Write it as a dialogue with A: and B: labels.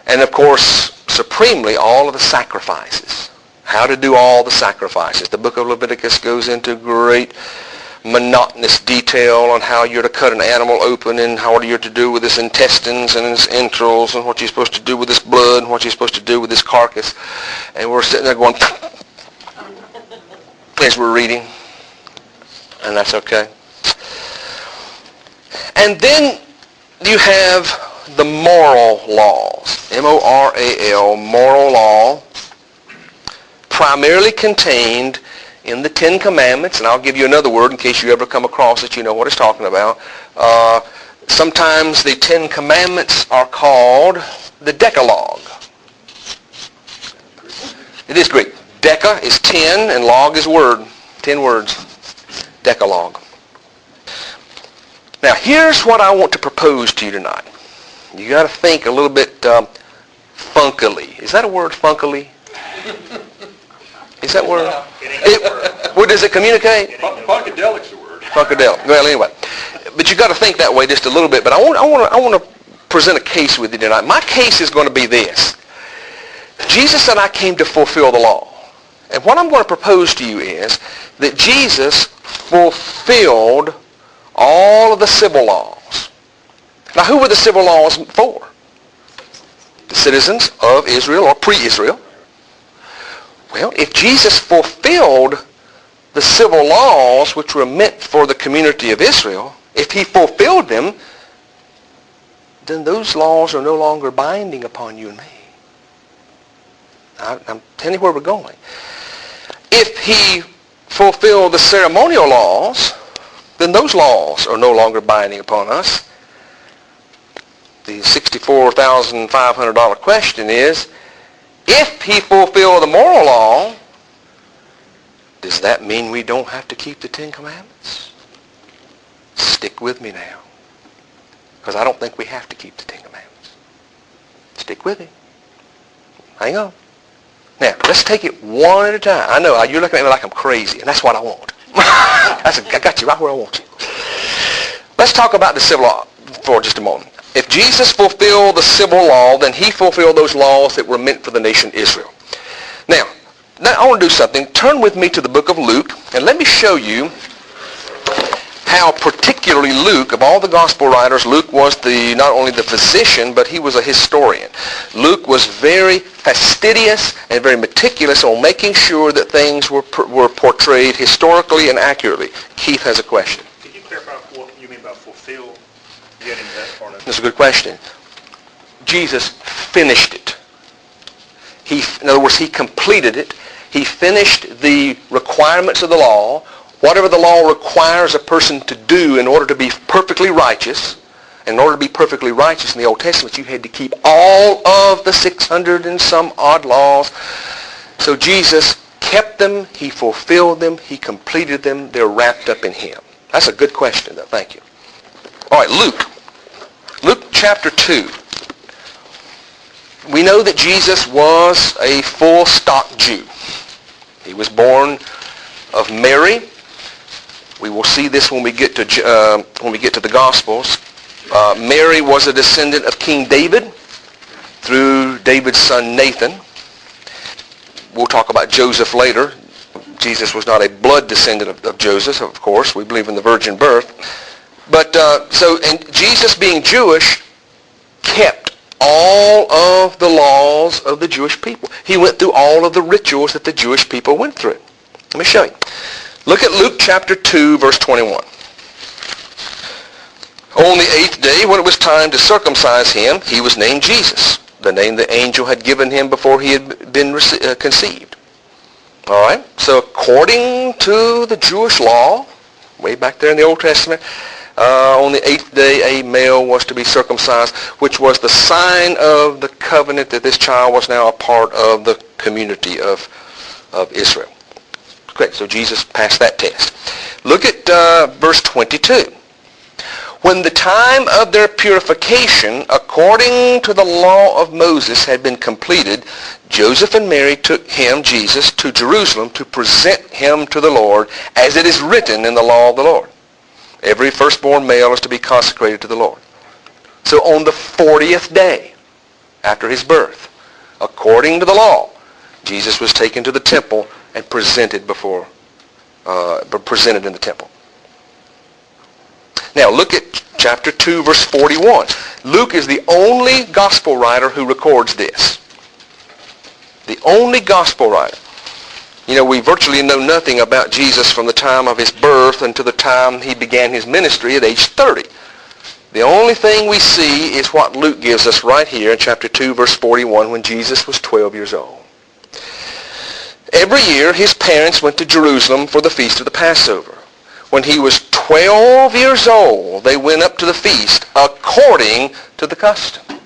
A: And of course, supremely, all of the sacrifices. How to do all the sacrifices. The book of Leviticus goes into great monotonous detail on how you're to cut an animal open and what you're to do with its intestines and its entrails and what you're supposed to do with its blood and what you're supposed to do with its carcass. And we're sitting there going as we're reading. And that's okay. And then you have the moral laws. M-O-R-A-L, moral law, primarily contained in the Ten Commandments, and I'll give you another word in case you ever come across it, you know what it's talking about. Sometimes the Ten Commandments are called the Decalogue. It is Greek. Deca is 10 and log is word. 10 words. Decalogue. Now here's what I want to propose to you tonight. You got to think a little bit funkily. Is that a word, funkily? Is that word? What does it communicate?
B: Funkadelic's a word.
A: Funkadelic. Well, anyway, but you got to think that way just a little bit. But I want to present a case with you tonight. My case is going to be this: Jesus said, "I came to fulfill the law," and what I'm going to propose to you is that Jesus fulfilled all of the civil laws. Now, who were the civil laws for? The citizens of Israel or pre-Israel. Well, if Jesus fulfilled the civil laws which were meant for the community of Israel, if he fulfilled them, then those laws are no longer binding upon you and me. I'm telling you where we're going. If he fulfilled the ceremonial laws, then those laws are no longer binding upon us. The $64,500 question is, if he fulfilled the moral law, does that mean we don't have to keep the Ten Commandments? Stick with me now, because I don't think we have to keep the Ten Commandments. Stick with me. Hang on. Now, let's take it one at a time. I know, you're looking at me like I'm crazy, and that's what I want. I got you right where I want you. Let's talk about the civil law for just a moment. If Jesus fulfilled the civil law, then he fulfilled those laws that were meant for the nation Israel. Now I want to do something. Turn with me to the book of Luke, and let me show you how particularly Luke, of all the gospel writers, Luke was not only the physician, but he was a historian. Luke was very fastidious and very meticulous on making sure that things were portrayed historically and accurately. Keith has a question.
B: Could you clarify what you mean by fulfill? Getting that part of it.
A: That's a good question. Jesus finished it. In other words, he completed it. He finished the requirements of the law. Whatever the law requires a person to do in order to be perfectly righteous. In order to be perfectly righteous in the Old Testament, you had to keep all of the 600 and some odd laws. So Jesus kept them. He fulfilled them. He completed them. They're wrapped up in him. That's a good question, though. Thank you. All right, Luke chapter 2. We know that Jesus was a full-stock Jew. He was born of Mary. We will see this when we get to the Gospels. Mary was a descendant of King David through David's son Nathan. We'll talk about Joseph later. Jesus was not a blood descendant of Joseph, of course. We believe in the virgin birth. But and Jesus, being Jewish, kept all of the laws of the Jewish people. He went through all of the rituals that the Jewish people went through. Let me show you. Look at Luke chapter 2, verse 21. On the 8th day, when it was time to circumcise him, he was named Jesus, the name the angel had given him before he had been conceived. All right? So according to the Jewish law, way back there in the Old Testament, on the 8th day, a male was to be circumcised, which was the sign of the covenant that this child was now a part of the community of Israel. Great, so Jesus passed that test. Look at verse 22. When the time of their purification, according to the law of Moses, had been completed, Joseph and Mary took him, Jesus, to Jerusalem to present him to the Lord, as it is written in the law of the Lord. Every firstborn male is to be consecrated to the Lord. So on the 40th day, after his birth. According to the law, Jesus was taken to the temple and presented presented in the temple. Now look at chapter 2, verse 41. Luke is the only gospel writer who records this. The only gospel writer. You know, we virtually know nothing about Jesus from the time of his birth until the time he began his ministry at age 30. The only thing we see is what Luke gives us right here in chapter 2, verse 41, when Jesus was 12 years old. Every year, his parents went to Jerusalem for the feast of the Passover. When he was 12 years old, they went up to the feast according to the custom.